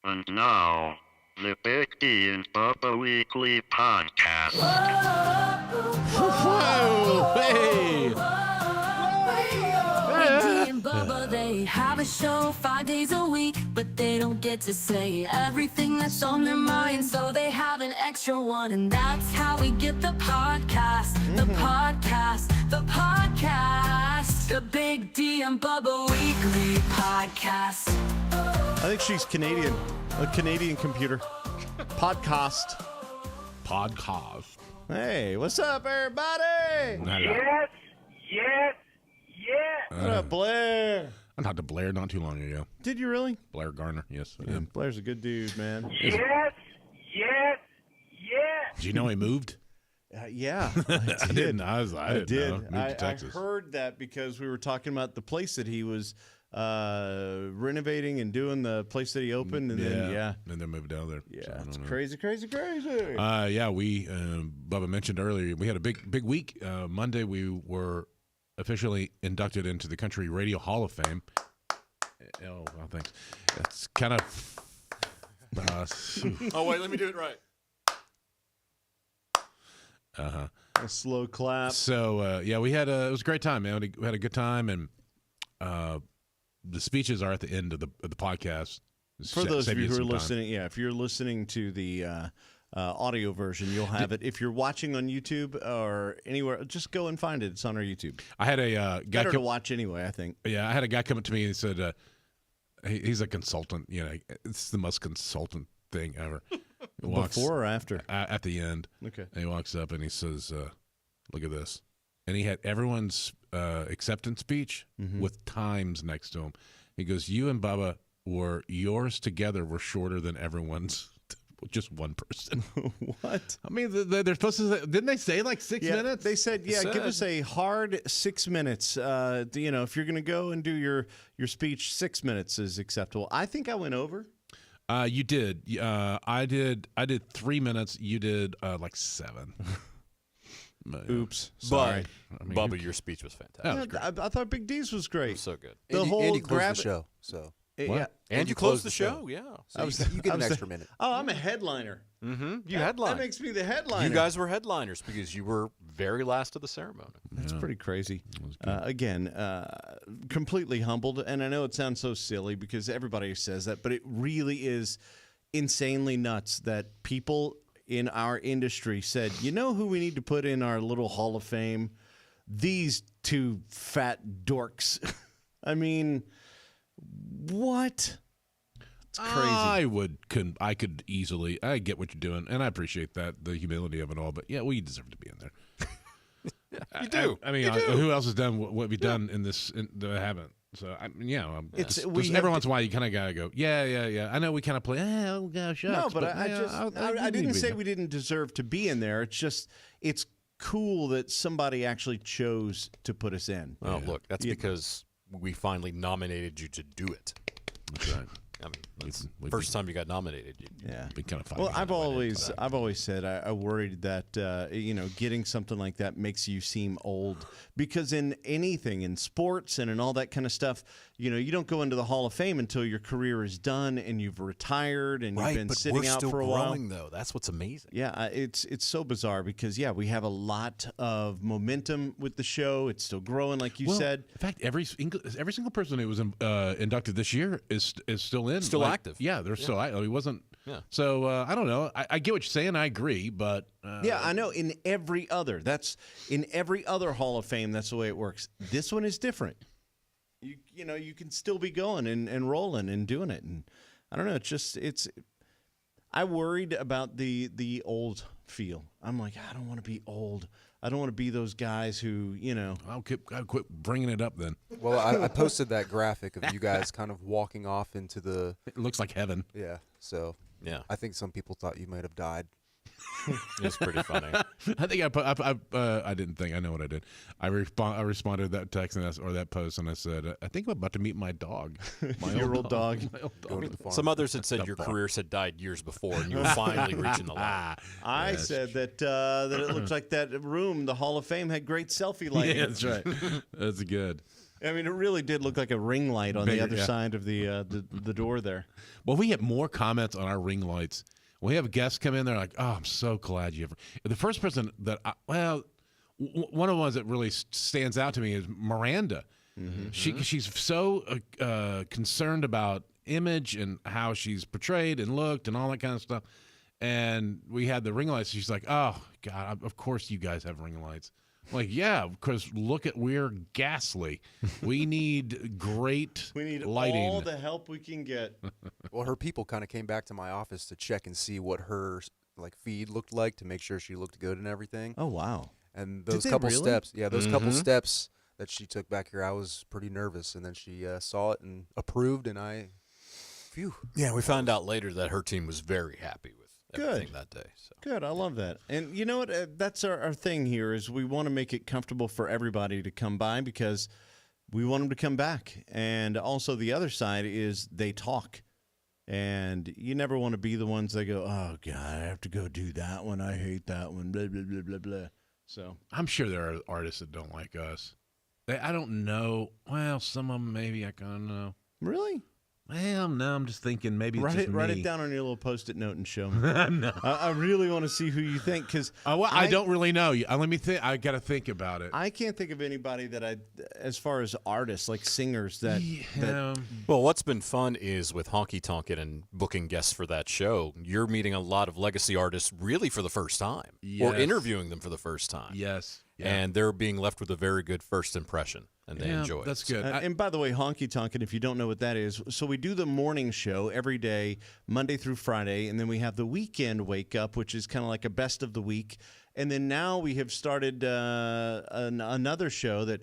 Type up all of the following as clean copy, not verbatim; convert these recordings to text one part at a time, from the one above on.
And now, the Big D and Bubba Weekly Podcast. Whoa! Hey! Big D and Bubba, they have a show 5 days a week, but they don't get to say everything that's on their mind, so they have an extra one, and that's how we get the podcast, the podcast, the podcast, the Big D and Bubba Weekly Podcast. I think she's Canadian. A Canadian computer. Podcast. Hey, what's up, everybody? Hello. Yes. What up, Blair? I talked to Blair not too long ago. Did you really? Blair Garner, yes. I Yeah, did. Blair's a good dude, man. Yes. Did you know he moved? Yeah, I I did. didn't. I didn't did. know. Moved to I Texas. heard that because we were talking about the place that he was renovating and doing the place that he opened, and then And then moved down there. yeah, So, I don't it's know. crazy. Yeah, we Bubba mentioned earlier we had a big week. Monday we were officially inducted into the Country Radio Hall of Fame. Oh, well, thanks. It's kind of. Oh, wait, let me do it right. A slow clap. So yeah, we had it was a great time, man. We had a good time, and the speeches are at the end of the podcast. For those of Save you who are some time. listening, if you're listening to the audio version, you'll have it. If you're watching on YouTube or anywhere, just go and find it. It's on our YouTube. I had a guy Better to watch anyway, I think. Yeah, I had a guy come up to me and said, he's a consultant. You know, it's the most consultant thing ever. He walks- Before or after? at the end. Okay. And he walks up and he says, "Look at this," and he had everyone's acceptance speech with times next to him. He goes, "You and Bubba yours together were shorter than everyone's." Just one person. What? I mean, they're supposed to. Didn't they say like 6 Yeah, minutes? they said, It give us a hard 6 minutes. If you're going to go and do your speech, 6 minutes is acceptable. I think I went over. You did. I did 3 minutes. You did like 7. Oops. But, Sorry. I mean, Bubba, your speech was fantastic. That was great. I thought Big D's was It great. was so good. The whole Andy closed grab the show, so Yeah. And you closed the show, yeah. so you get an extra minute. Oh, I'm a headliner. Mm-hmm. You That headlined. makes me the headliner. You guys were headliners because you were very last of the ceremony. That's pretty crazy. Again, completely humbled. And I know it sounds so silly because everybody says that, but it really is insanely nuts that people in our industry said, you know who we need to put in our little Hall of Fame? These two fat dorks. I mean, what? It's crazy. I could easily. I get what you're doing, and I appreciate that, the humility of it all. But yeah, well, you deserve to be in there. You do. I mean, You do. who else has done what we've done in this that I haven't? So I mean, yeah, we have every to- once in a while you kind of gotta go. Yeah. I know we kind of play. Oh gosh, No, shucks," but I yeah, just I you need didn't to be say there. we didn't deserve to be in there. It's just it's cool that somebody actually chose to put us in. Well, look, that's Yeah. because we finally nominated you to do it. That's right. I mean, that's We've the first time you got nominated. Yeah. Been kind of Well, I've always said I worried that getting something like that makes you seem old because in anything in sports and in all that kind of stuff, you don't go into the Hall of Fame until your career is done and you've retired and you've been but sitting we're out still for a while. growing, though. That's what's amazing. Yeah, it's so bizarre because we have a lot of momentum with the show. It's still growing, like you said. In fact, every single person who was inducted this year is still in, Still active. Yeah, they're still active. He wasn't. Yeah. So I don't know. I get what you're saying. I agree, but Yeah, I know. In every other Hall of Fame, that's the way it works. This one is different. You can still be going and rolling and doing it, and I don't know. It's. I worried about the old feel. I'm like, I don't want to be old. I don't want to be those guys who. I'll quit bringing it up then. Well, I posted that graphic of you guys kind of walking off into the It looks like heaven. So Yeah, I think some people thought you might have died. it's pretty funny. I think I didn't think. I know what I did. I responded to that text or that post, and I said, I think I'm about to meet my dog. Your old dog. My old dog. Go to the farm. Some others had said your career had died years before, and you were finally reaching the line. I Yes. said that it looked like that room, the Hall of Fame, had great selfie lighting. Yeah, that's right. That's good. I mean, it really did look like a ring light on the Bigger, other yeah. side of the door there. Well, we get more comments on our ring lights. When we have guests come in, they're like, "Oh, I'm so glad you ever." The first person that, one of the ones that really stands out to me is Miranda. She's so concerned about image and how she's portrayed and looked and all that kind of stuff. And we had the ring lights. She's like, "Oh God, of course you guys have ring lights." I'm like, yeah, because we're ghastly. We need great We need lighting. all the help we can get. Well, her people kind of came back to my office to check and see what her feed looked like to make sure she looked good and everything. Oh, wow. And those they couple really? steps, those couple steps that she took back here, I was pretty nervous. And then she saw it and approved, and phew. Yeah, we found out later that her team was very happy with everything Good. that day. So. Good. I love that. And you know what? That's our thing here is we want to make it comfortable for everybody to come by because we want them to come back. And also the other side is they talk. And you never want to be the ones that go, "Oh, God, I have to go do that one. I hate that one, blah, blah, blah, blah, blah." So I'm sure there are artists that don't like us. I don't know. Well, some of them maybe I kind of know. really? Well, no, I'm just thinking maybe it's Write just it me. down on your little Post-it note and show me. No. I really want to see who you think because I don't really know. Let me think. I got to think about it. I can't think of anybody that as far as artists, like singers, that Well, what's been fun is with Honky Tonkin' and booking guests for that show, you're meeting a lot of legacy artists really for the first time or Yes. interviewing them for the first time. Yes. Yeah. And they're being left with a very good first impression, and they enjoy it. That's good. And by the way, Honky Tonkin', if you don't know what that is, so we do the morning show every day, Monday through Friday, and then we have the weekend wake up, which is kind of like a best of the week. And then now we have started another show that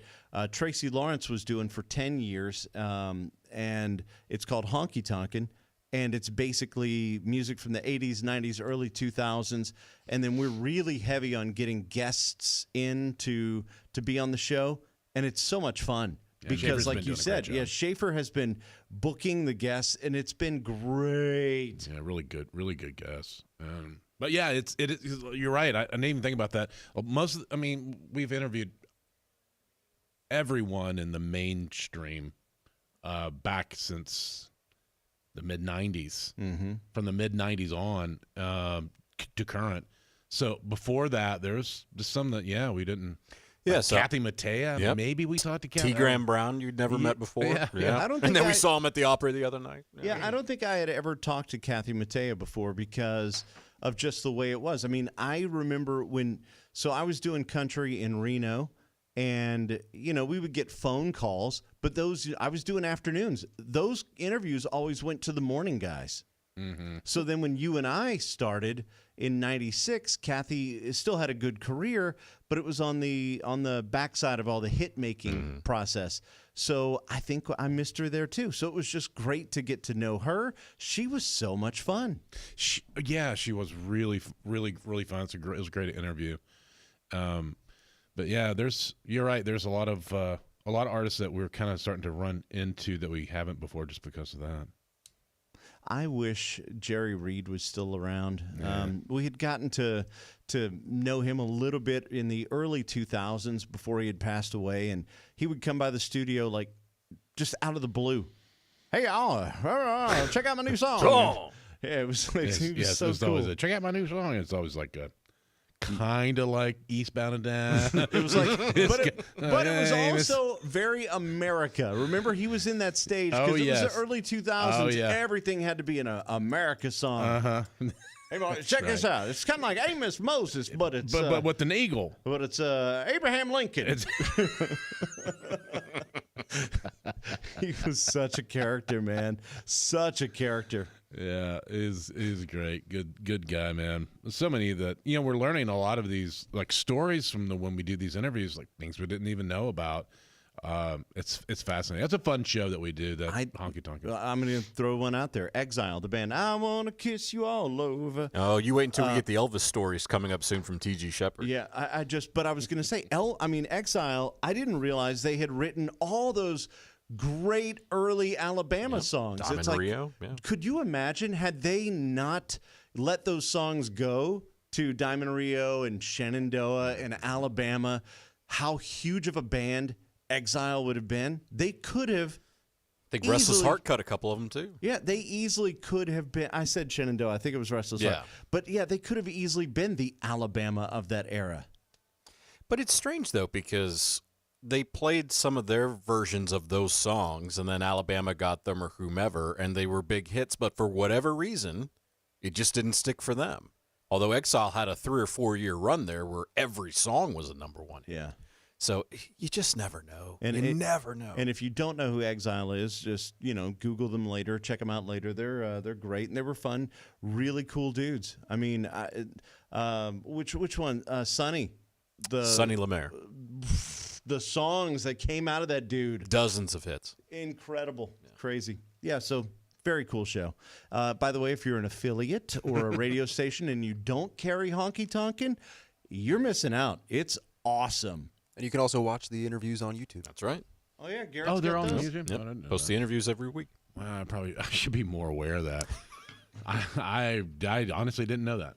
Tracy Lawrence was doing for 10 years, and it's called Honky Tonkin'. And it's basically music from the 80s, 90s, early 2000s. And then we're really heavy on getting guests in to be on the show. And it's so much fun. Because Schaefer's like been you doing a said, great job. Schaefer has been booking the guests, and it's been great. Yeah, really good guess. But yeah, it is. You're right. I didn't even think about that. We've interviewed everyone in the mainstream back since the mid '90s, from the mid '90s on to current. So before that, there's just some that we didn't. Yeah, so Kathy Mattea. Yep. Maybe we talked to Kathy. T. Graham Brown you'd never met before. yeah. I don't and think then I- we saw him at the opera the other night. Yeah, I don't think I had ever talked to Kathy Mattea before because of just the way it was. I mean, I remember so I was doing country in Reno, and we would get phone calls, but I was doing afternoons. Those interviews always went to the morning guys. So then when you and I started in '96, Kathy still had a good career, but it was on the backside of all the hit making process. So I think I missed her there too. So it was just great to get to know her. She was so much fun. She was really, really, really fun. It was a great interview. But yeah, you're right. There's a lot of artists that we're kind of starting to run into that we haven't before just because of that. I wish Jerry Reed was still around. We had gotten to know him a little bit in the early 2000s before he had passed away, and he would come by the studio like just out of the blue. Hey, y'all, check out my new song. Yeah, it was like, he was so it was cool. always check out my new song. It's always like a kind of like Eastbound and Down. It was like, but it was Amos. also very America. Remember, he was in that stage because it was yes. the early 2000s. Oh, yeah. Everything had to be an America song. Uh-huh. Hey, boy, check this out. It's kind of like Amos Moses, but it's but with an eagle. but it's Abraham Lincoln. He was such a character, man. Such a character. Yeah, is great. Good guy, man. So many that we're learning a lot of these like stories from when we do these interviews, like things we didn't even know about. It's fascinating. That's a fun show that we do. That Honky Tonk. I'm going to throw one out there. Exile, the band. I want to kiss you all over. Oh, you wait until we get the Elvis stories coming up soon from T.G. Shepherd. Yeah, but I was going to say, Exile, I didn't realize they had written all those great early Alabama songs. Diamond It's like, Rio, yeah. Could you imagine had they not let those songs go to Diamond Rio and Shenandoah and Alabama, how huge of a band Exile would have been. They could have. I think Restless Easily. Heart cut a couple of them too. Yeah, they easily could have been. I said Shenandoah. I think it was Restless Heart. Yeah. But yeah, they could have easily been the Alabama of that era. But it's strange though because they played some of their versions of those songs, and then Alabama got them or whomever, and they were big hits. But for whatever reason, it just didn't stick for them. Although Exile had a 3 or 4 year run there where every song was a number one hit. Yeah. So you just never know. And you it- never know. And if you don't know who Exile is, just Google them later, check them out later. They're great and they were fun, really cool dudes. I mean, which one? Sonny, Sonny Lemaire. the songs that came out of that dude, Dozens of hits. incredible, crazy. Yeah, so very cool show. By the way, if you're an affiliate or a radio station and you don't carry Honky Tonkin', you're missing out. It's awesome. And you can also watch the interviews on YouTube. That's right. Oh yeah, Garrett's Oh, they're got on those. YouTube. Yep. I didn't know Post that. the interviews every week. Well, I should be more aware of that. I honestly didn't know that.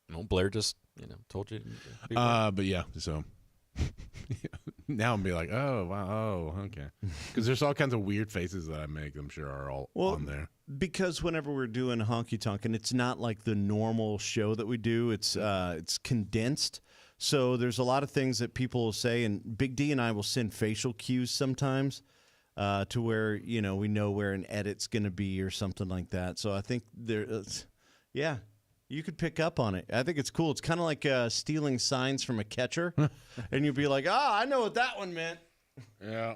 No, Blair just told you. Be aware. But yeah, so now I'm be like, oh wow, oh okay, because there's all kinds of weird faces that I make. I'm sure are all on there. Because whenever we're doing Honky Tonkin', it's not like the normal show that we do. It's condensed. So there's a lot of things that people will say, and Big D and I will send facial cues sometimes to where we know where an edit's going to be or something like that. So I think yeah, you could pick up on it. I think it's cool. It's kind of like stealing signs from a catcher, and you'll be like, I know what that one meant. Yeah.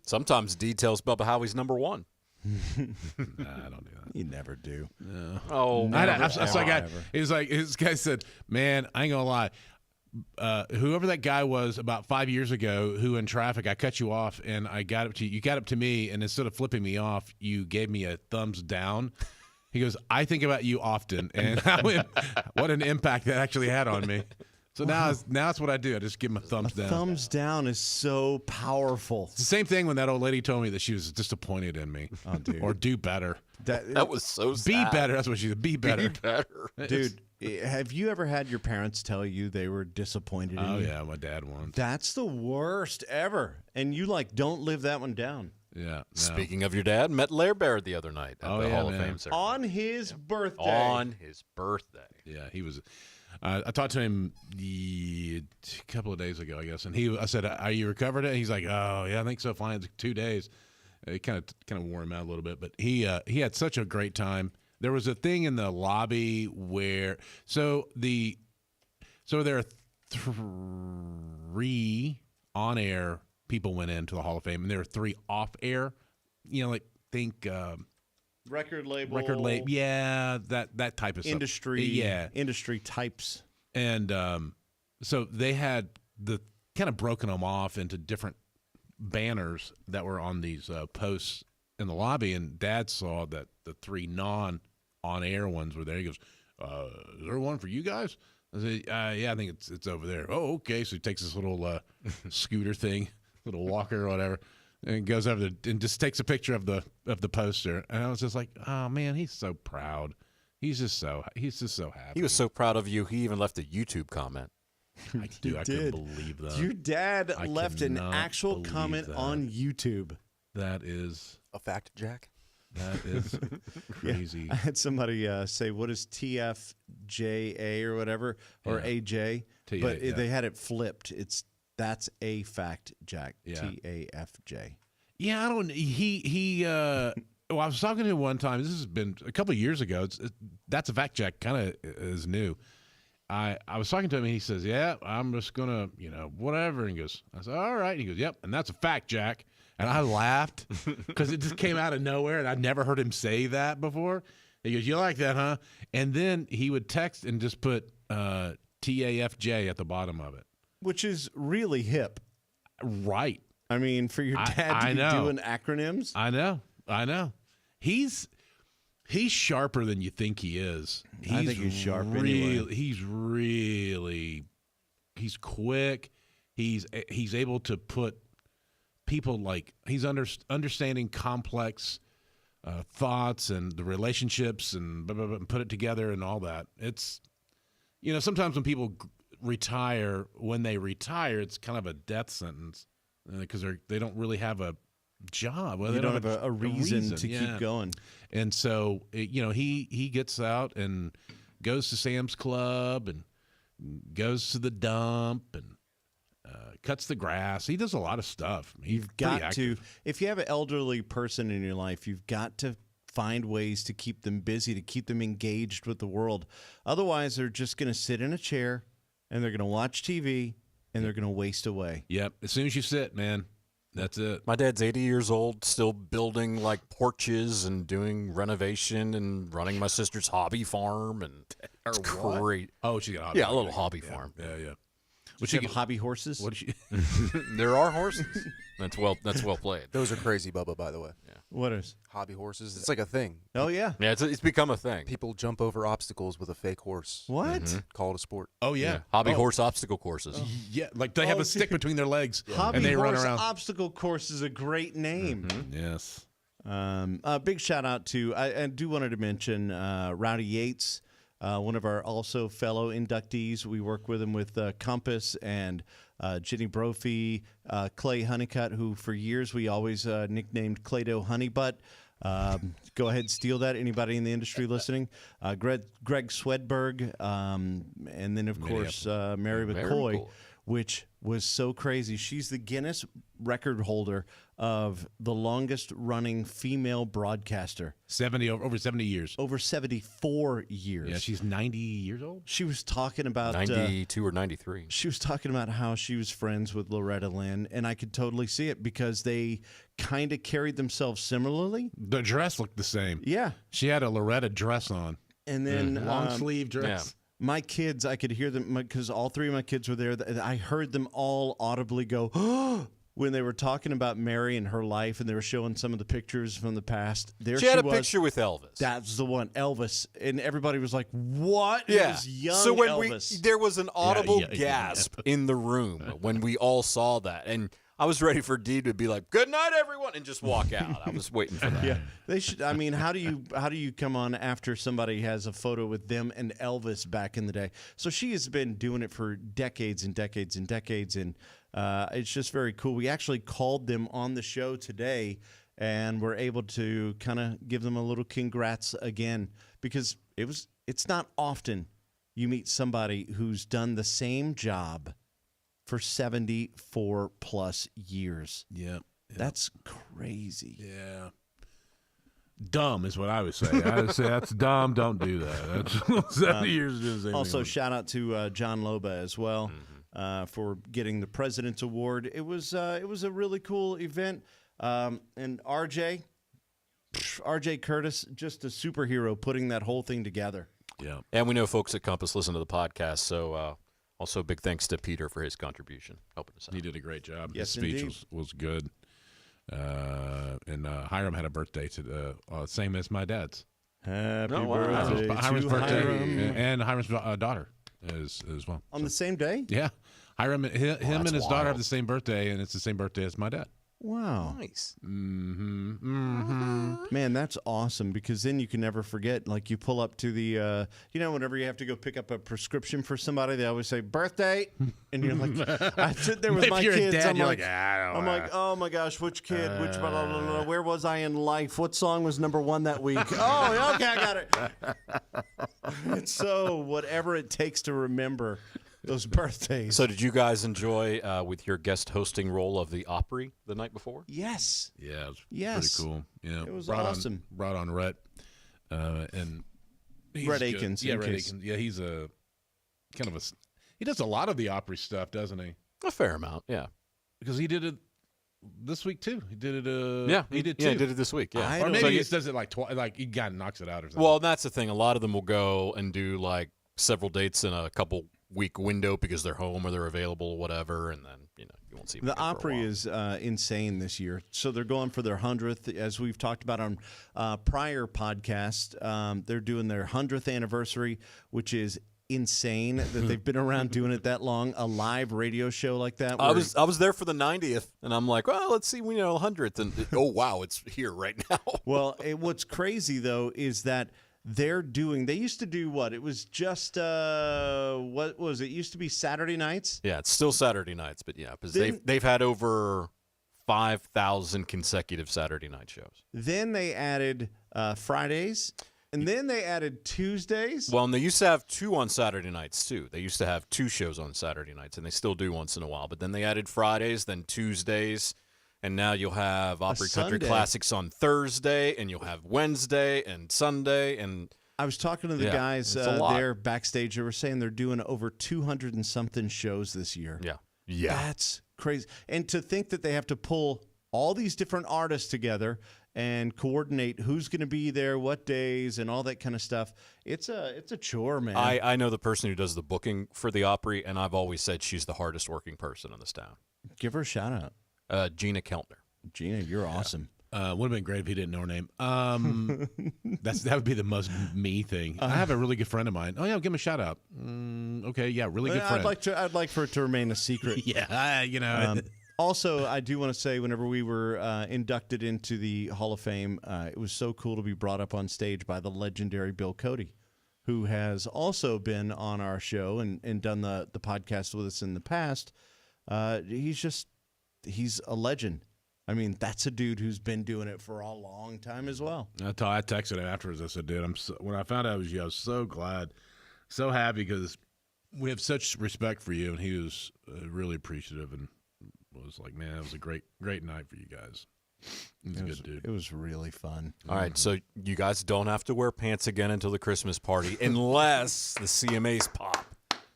Sometimes D tells Bubba Howie's number one. Nah, I don't do that. You never do. Oh, That's like this guy said, man, I ain't gonna lie. Whoever that guy was about 5 years ago who in traffic, I cut you off and I got up to you. You got up to me and instead of flipping me off, you gave me a thumbs down. He goes, I think about you often and what an impact that actually had on me. So now it's what I do. I just give him a thumbs down. Thumbs down is so powerful. It's the same thing when that old lady told me that she was disappointed in me. Oh, dude. Or do better. that was so sad. Be better. That's what she said. Be better. Be better. Dude, have you ever had your parents tell you they were disappointed in Oh, you? yeah. My dad once. That's the worst ever. And you don't live that one down. Yeah. No. Speaking of your dad, met Lair Bear the other night at the Hall of man. Fame ceremony. On his birthday. On his birthday. Yeah, he was. I talked to him a couple of days ago, I guess, and I said, "Are you recovered?" And he's like, "Oh, yeah, I think so. Fine, 2 days." It kind of wore him out a little bit, but he had such a great time. There was a thing in the lobby where there are 3 on-air people went into the Hall of Fame, and there are 3 off-air. Record label. Yeah, that type of Industry. stuff. Yeah, Industry types. and so they had the kind of broken them off into different banners that were on these posts in the lobby, and Dad saw that the 3 non-on-air ones were there. He goes, "Is there one for you guys?" I said, "Yeah, I think it's over there." Oh, okay. So he takes this little scooter thing, little walker or whatever, and goes over there and just takes a picture of the poster. And I was just like, "Oh man, he's so proud. He's just so happy." He was so proud of you, he even left a YouTube comment. I couldn't believe that. Your dad I left an cannot actual believe comment that. on YouTube. That is A fact, Jack? crazy. I had somebody say, "What is TFJA or whatever or Yeah. AJ?" T- But yeah. they had it flipped. That's a fact, Jack. Yeah. TAFJ. Yeah, I don't. Well, I was talking to him one time. This has been a couple of years ago. That's a fact check. Kind of is new. I was talking to him, and he says, "Yeah, I'm just gonna, whatever." And he goes, I said, "All right." And he goes, "Yep," and that's a fact, Jack. And I laughed because it just came out of nowhere, and I'd never heard him say that before. He goes, "You like that, huh?" And then he would text and just put TAFJ at the bottom of it. Which is really hip. Right. I mean, for your dad to I be know. doing acronyms. I know. He's sharper than you think he is. I think he's sharp anyway. He's quick. He's able to put people he's understanding complex thoughts and the relationships and blah, blah, blah, and put it together and all that. It's sometimes when people retire. When they retire, it's kind of a death sentence because they don't really have a job. Well, You they don't have a reason to yeah. keep going. And so, he gets out and goes to Sam's Club and goes to the dump and cuts the grass. He does a lot of stuff. You've got to, if you have an elderly person in your life, you've got to find ways to keep them busy, to keep them engaged with the world. Otherwise, they're just going to sit in a chair and they're going to watch TV and they're going to waste away. Yep. As soon as you sit, man, that's it. My dad's 80 years old, still building like porches and doing renovation and running my sister's hobby farm, and it's great. Oh, she got a hobby. Yeah, a little hobby farm. Yeah. Would you have hobby horses? What did she? There are horses. That's well played. Those are crazy, Bubba, by the way. What is? Hobby horses. It's like a thing. Oh, yeah. Yeah, it's become a thing. People jump over obstacles with a fake horse. What? Call it a sport. Oh, yeah. Hobby horse obstacle courses. Yeah, like they have Oh, a stick between their legs Hobby and they horse run around. obstacle course is a great name. Yes. A big shout out to, I do wanted to mention Rowdy Yates, one of our also fellow inductees. We work with him with Compass and Jenny Brophy, Clay Honeycutt, who for years we always nicknamed Claydo Honeybutt. Go ahead, steal that. Anybody in the industry listening? Greg Swedberg, and then, of course, Mary McCoy, which was so crazy. She's the Guinness record holder of the longest running female broadcaster. Over 70 years. Over 74 years. Yeah, she's 90 years old. She was talking about 92 or 93. she was talking about how she was friends with Loretta Lynn, and I could totally see it because they kind of carried themselves similarly. The dress looked the same. Yeah. She had a Loretta dress on. And then Long sleeve dress. my kids, I could hear them because all three of my kids were there. I heard them all audibly go, when they were talking about Mary and her life, and they were showing some of the pictures from the past. There She had a was. picture with Elvis. That's the one, Elvis, and everybody was like, "What?" It Yeah. was young So when Elvis. there was an audible yeah. gasp in the room when we all saw that, and I was ready for Dee to be like, "Good night, everyone," and just walk out. I was waiting for that. Yeah, they should. I mean, how do you come on after somebody has a photo with them and Elvis back in the day? So she has been doing it for decades and decades and decades, and it's just very cool. We actually called them on the show today, and we're able to kind of give them a little congrats again because it's not often you meet somebody who's done the same job for 74 plus years. Yeah. That's crazy. Yeah. Dumb is what I would say. I would say that's dumb. Don't do that. That's 70 years to do the same Also, thing. shout out to John Loba as well for getting the President's Award. It was a really cool event. And RJ Curtis, just a superhero putting that whole thing together. Yeah. And we know folks at Compass listen to the podcast, so also big thanks to Peter for his contribution, helping us out. He did a great job. Yes, His speech indeed. was good. And Hiram had a birthday same as my dad's. Happy Oh, wow. birthday Hiram's to birthday Hiram. and Hiram's daughter as well. On the same day? Yeah. Hiram, him and his daughter wild. have the same birthday, and it's the same birthday as my dad. Wow. Nice. Man, that's awesome because then you can never forget. Like you pull up to the, whenever you have to go pick up a prescription for somebody, they always say birthday, and you're like, I sit there with If my you're a kids. dad, I'm you're like, like, I don't I'm know. like, oh my gosh, which kid? Which blah, blah, blah, blah, where was I in life? What song was number one that week? Oh, okay, I got it. It's so whatever it takes to remember those birthdays. So did you guys enjoy with your guest hosting role of the Opry the night before? yes. Yeah, it was Yes. pretty cool. Yeah, It was brought awesome. Brought on Rhett, and he's Rhett good. Akins, Yeah, in Rhett case. Akins. Yeah, he's a kind of he does a lot of the Opry stuff, doesn't he? A fair amount, yeah. Because he did it this week too. He did it. he did too. Yeah, he did it this week. Yeah, I Or don't- maybe So he you- just does it like like he kind of knocks it out or something. well, that's the thing. A lot of them will go and do like several dates in a couple week window because they're home or they're available or whatever, and then you won't see them The again for a Opry while. is insane this year. So they're going for their 100th. As we've talked about on prior podcasts, they're doing their 100th anniversary, which is insane that they've been around doing it that long. A live radio show like that. I where- was there for the 90th, and I'm like, well, let's see, 100th, and oh wow, it's here right now. Well, what's crazy, though, is that they're doing. They used to do what? It was just what was it? Used to be Saturday nights. Yeah, it's still Saturday nights, but yeah, because Then- they've had over 5,000 consecutive Saturday night shows. Then they added Fridays, and then they added Tuesdays. Well, and they used to have 2 on Saturday nights too. They used to have 2 shows on Saturday nights, and they still do once in a while. But then they added Fridays, then Tuesdays, and now you'll have Opry Country Sunday. Classics on Thursday, and you'll have Wednesday and Sunday, and I was talking to the Yeah, guys it's a lot. there backstage. They were saying they're doing over 200 and something shows this year. yeah. That's crazy. And to think that they have to pull all these different artists together and coordinate who's going to be there, what days, and all that kind of stuff. It's a chore, man. I know the person who does the booking for the Opry, and I've always said she's the hardest working person in this town. Give her a shout out. Gina Keltner. Gina, you're awesome. Would have been great if he didn't know her name. That would be the most me thing. I have a really good friend of mine. Oh yeah, I'll give him a shout out. Okay, yeah, really good friend. I'd like for it to remain a secret. Yeah, Also, I do want to say, whenever we were inducted into the Hall of Fame, it was so cool to be brought up on stage by the legendary Bill Cody, who has also been on our show and done the podcast with us in the past. He's a legend. I mean, that's a dude who's been doing it for a long time as well. I texted him afterwards. I said, dude, when I found out it was you, I was so glad, so happy because we have such respect for you. And he was really appreciative and was like, man, it was a great night for you guys. He's a good dude. It was really fun. All right, so you guys don't have to wear pants again until the Christmas party unless the CMAs pop.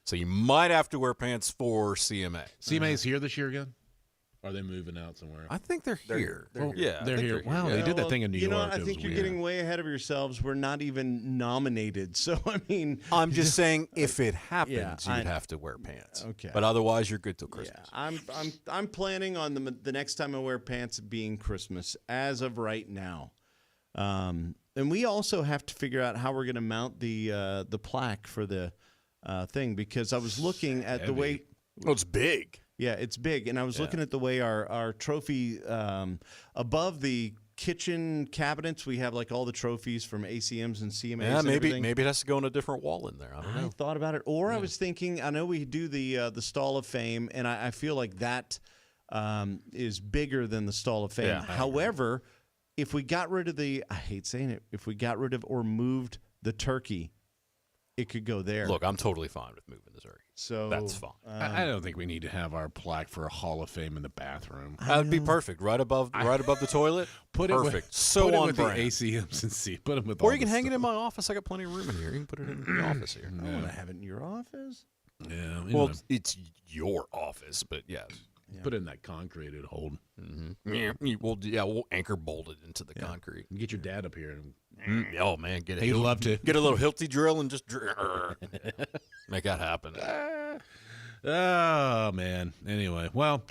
So you might have to wear pants for CMA. CMA's here this year again? Or are they moving out somewhere? I think they're here. They're here. Yeah, I They're think here. Wow, they did that thing in New York. I It think was you're weird. getting way ahead of yourselves. We're not even nominated. So, I mean, I'm just saying if it happens, Yeah, you'd have to wear pants. Okay. But otherwise, you're good till yeah, Christmas. I'm planning on the next time I wear pants being Christmas as of right now. And we also have to figure out how we're going to mount the plaque for the thing, because I was looking at the way. Oh, it's big. Yeah, it's big, and I was looking at the way our trophy above the kitchen cabinets, we have like all the trophies from ACMs and CMAs. Yeah, and maybe everything. it has to go in a different wall in there. I don't I know. thought about it, or I was thinking. I know we do the Stall of Fame, and I feel like that is bigger than the Stall of Fame. Yeah, I agree. However, if we got rid of I hate saying it, if we got rid of or moved the turkey, it could go there. Look, I'm totally fine with moving the turkey. So That's fine. I don't think we need to have our plaque for a Hall of Fame in the bathroom. That would be perfect. Right above the toilet. Put Perfect. it with, So put it on with brand. the ACMs and see. Put them with. Or all you can the hang it in stuff. my office. I got plenty of room in here. You can put it in the office here. I want to have it in your office. Yeah. you Well, know, it's your office, but yes. put it in that concreted hold. We'll anchor bolt it into the concrete. Get your dad up here. And, Oh man, he'd love to. get a little Hilti drill and just make that happen. Oh man. Anyway, well,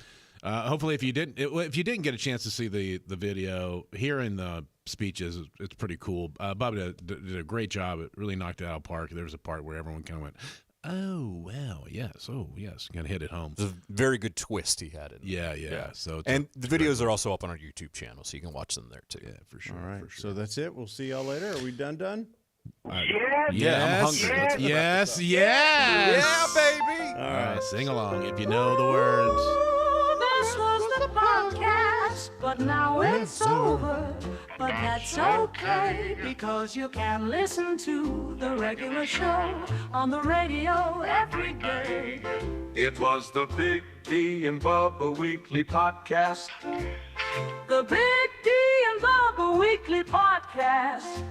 hopefully, if you didn't get a chance to see the video, hearing the speeches, it's pretty cool. Bobby did a great job. It really knocked it out of the park. There was a part where everyone kind of went, "Oh wow, yes, oh yes," kind of hit it home. It's a very good twist he had in it. Yeah. So it's And the videos are also up on our YouTube channel, so you can watch them there too. yeah, for sure. All right. For sure. So that's it. We'll see y'all later. Are we done? Yeah, I'm hungry. Let's wrap Yes. Yeah, baby. All right, sing along if you know the words. This was the podcast, but now it's over. But that's okay, because you can listen to the regular show on the radio every day. It was the Big D and Bubba Weekly Podcast. The Big D and Bubba Weekly Podcast.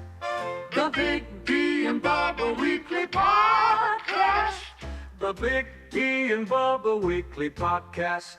The Big D and Bubba Weekly Podcast. The Big D and Bubba Weekly Podcast.